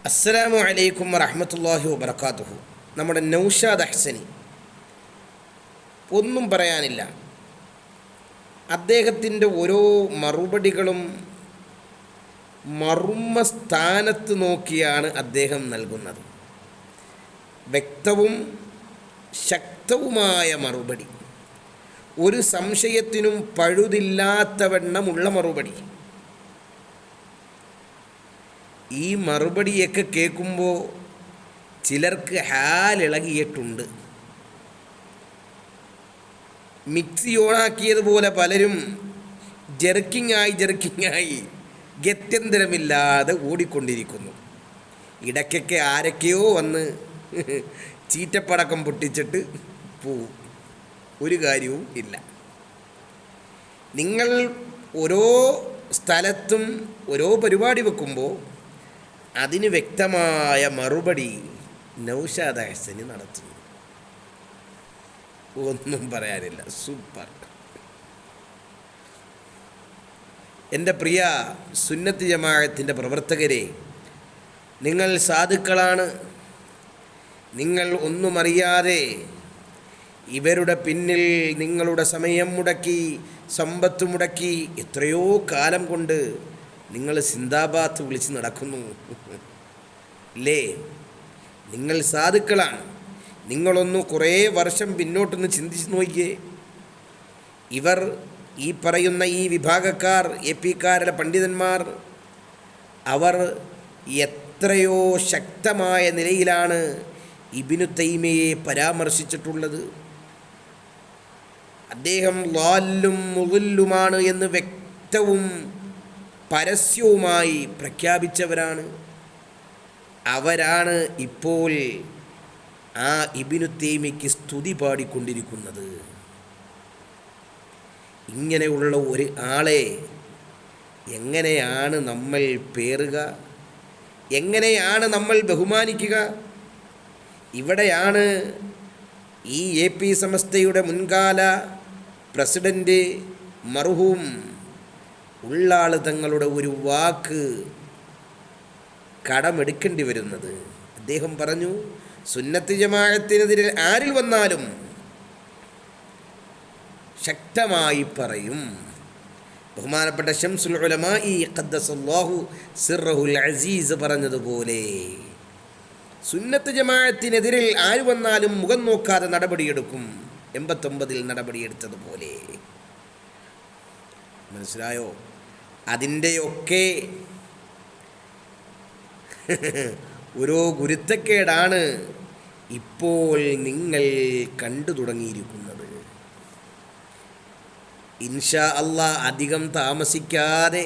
അസ്സലാമു അലൈക്കും വറഹ്മത്തുള്ളാഹി വബറകാതുഹു. നമ്മുടെ നൗഷാദ് അഹ്സനി, ഒന്നും പറയാനില്ല. അദ്ദേഹത്തിൻ്റെ ഓരോ മറുപടികളും മർമ്മസ്ഥാനത്ത് നോക്കിയാണ് അദ്ദേഹം നൽകുന്നത്. വ്യക്തവും ശക്തവുമായ മറുപടി, ഒരു സംശയത്തിനും പഴുതില്ലാത്തവണ്ണമുള്ള മറുപടി. ഈ മറുപടിയൊക്കെ കേൾക്കുമ്പോൾ ചിലർക്ക് ഹാലിളകിയിട്ടുണ്ട്. മിക്സി ഓണാക്കിയതുപോലെ പലരും ജെർക്കിങ്ങായി ഗത്യന്തരമില്ലാതെ ഓടിക്കൊണ്ടിരിക്കുന്നു. ഇടയ്ക്കൊക്കെ ആരൊക്കെയോ വന്ന് ചീറ്റപ്പടക്കം പൊട്ടിച്ചിട്ട് പോവും. ഒരു കാര്യവും ഇല്ല. നിങ്ങൾ ഓരോ സ്ഥലത്തും ഓരോ പരിപാടി വെക്കുമ്പോൾ അതിന് വ്യക്തമായ മറുപടി നൗഷാദ് അഹ്സനി നടത്തുന്നു. ഒന്നും പറയാനില്ല, സൂപ്പർ. എൻ്റെ പ്രിയ സുന്നത്ത് ജമാഅത്തിൻ്റെ പ്രവർത്തകരെ, നിങ്ങൾ സാധുക്കളാണ്. നിങ്ങൾ ഒന്നും അറിയാതെ ഇവരുടെ പിന്നിൽ നിങ്ങളുടെ സമയം മുടക്കി, സമ്പത്ത് മുടക്കി, എത്രയോ കാലം കൊണ്ട് നിങ്ങൾ സിന്ദാബാത്ത് വിളിച്ച് നടക്കുന്നു അല്ലേ? നിങ്ങൾ സാധുക്കളാണ്. നിങ്ങളൊന്ന് കുറേ വർഷം പിന്നോട്ടൊന്ന് ചിന്തിച്ച് നോക്കിയേ. ഇവർ ഈ പറയുന്ന ഈ വിഭാഗക്കാർ, എപിക്കാരുടെ പണ്ഡിതന്മാർ, അവർ എത്രയോ ശക്തമായ നിലയിലാണ് ഇബ്നു തൈമിയയെ പരാമർശിച്ചിട്ടുള്ളത്. അദ്ദേഹം ളാല്ലും മുളില്ലുമാണ് എന്ന് വ്യക്തവും പരസ്യവുമായി പ്രഖ്യാപിച്ചവരാണ്. അവരാണ് ഇപ്പോൾ ആ ഇബ്നു തൈമിയയ്ക്ക് സ്തുതി പാടിക്കൊണ്ടിരിക്കുന്നത്. ഇങ്ങനെയുള്ള ഒരു ആളെ എങ്ങനെയാണ് നമ്മൾ പേറുക? എങ്ങനെയാണ് നമ്മൾ ബഹുമാനിക്കുക? ഇവിടെയാണ് ഈ AP സമസ്തയുടെ മുൻകാല പ്രസിഡൻ്റ് മർഹൂം ഉള്ളാൾ തങ്ങളുടെ ഒരു വാക്ക് കടമെടുക്കേണ്ടി വരുന്നത്. അദ്ദേഹം പറഞ്ഞു, സുന്നത്ത് ജമാഅത്തിനെതിരെ ആരിൽ വന്നാലും ശക്തമായി പറയും. ബഹുമാനപ്പെട്ട ശംസുൽ ഉലമാഇ ഖദ്ദസല്ലാഹു സിർറഹുൽ അസീസ് പറഞ്ഞതുപോലെ, സുന്നത്ത് ജമാഅത്തിനെതിരിൽ ആര് വന്നാലും മുഖം നോക്കാതെ നടപടിയെടുക്കും. 89-ൽ നടപടിയെടുത്തതുപോലെ. മനസ്സിലായോ? അതിൻ്റെയൊക്കെ ഓരോ ഗുരുത്തക്കേടാണ് ഇപ്പോൾ നിങ്ങൾ കണ്ടു തുടങ്ങിയിരിക്കുന്നത്. ഇൻഷാ അല്ലാഹ് അധികം താമസിക്കാതെ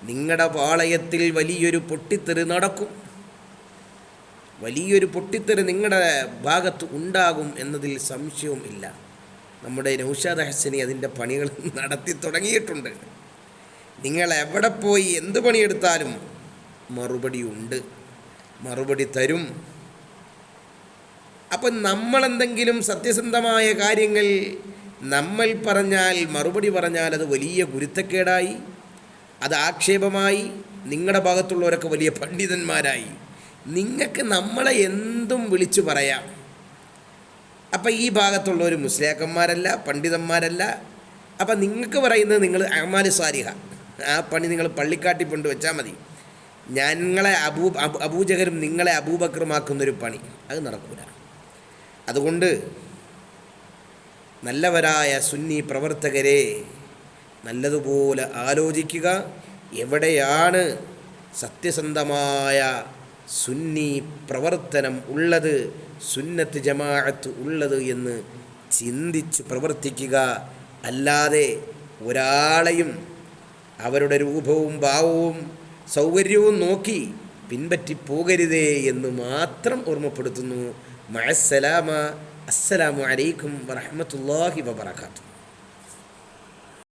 നിങ്ങളുടെ പാളയത്തിൽ വലിയൊരു പൊട്ടിത്തെറി നടക്കും. വലിയൊരു പൊട്ടിത്തെറി നിങ്ങളുടെ ഭാഗത്ത് ഉണ്ടാകും എന്നതിൽ സംശയവും ഇല്ല. നമ്മുടെ നൗഷാദ് അഹ്സനി അതിൻ്റെ പണികൾ നടത്തി തുടങ്ങിയിട്ടുണ്ട്. നിങ്ങൾ എവിടെ പോയി എന്ത് പണിയെടുത്താലും മറുപടി ഉണ്ട്, മറുപടി തരും. അപ്പം നമ്മളെന്തെങ്കിലും സത്യസന്ധമായ കാര്യങ്ങൾ നമ്മൾ പറഞ്ഞാൽ, മറുപടി പറഞ്ഞാൽ അത് വലിയ ഗുരുത്തക്കേടായി, അത് ആക്ഷേപമായി, നിങ്ങളുടെ ഭാഗത്തുള്ളവരൊക്കെ വലിയ പണ്ഡിതന്മാരായി. നിങ്ങൾക്ക് നമ്മളെ എന്തും വിളിച്ചു പറയാം. അപ്പം ഈ ഭാഗത്തുള്ളവർ മുസ്ലിയാക്കന്മാരല്ല, പണ്ഡിതന്മാരല്ല. അപ്പം നിങ്ങൾക്ക് പറയുന്നത് നിങ്ങൾ അഅ്മാലു സാലിഹ, ആ പണി നിങ്ങൾ പള്ളിക്കാട്ടി കൊണ്ട് വെച്ചാൽ മതി. ഞങ്ങളെ അബൂജഹലും നിങ്ങളെ അബൂബക്കറുമാക്കുന്നൊരു പണി അത് നടക്കൂല. അതുകൊണ്ട് നല്ലവരായ സുന്നി പ്രവർത്തകരെ, നല്ലതുപോലെ ആലോചിക്കുക. എവിടെയാണ് സത്യസന്ധമായ സുന്നി പ്രവർത്തനം ഉള്ളത്, സുന്നത്ത് ജമാഅത്ത് ഉള്ളത് എന്ന് ചിന്തിച്ച് പ്രവർത്തിക്കുക. അല്ലാതെ ഒരാളെയും അവരുടെ രൂപവും ഭാവവും സൗകര്യവും നോക്കി പിൻപറ്റി പോകരുതേ എന്ന് മാത്രം ഓർമ്മപ്പെടുത്തുന്നു. മഅസ്സലാമ. അസ്സലാമു അലൈക്കും വറഹ്മത്തുള്ളാഹി വബറകാതുഹു.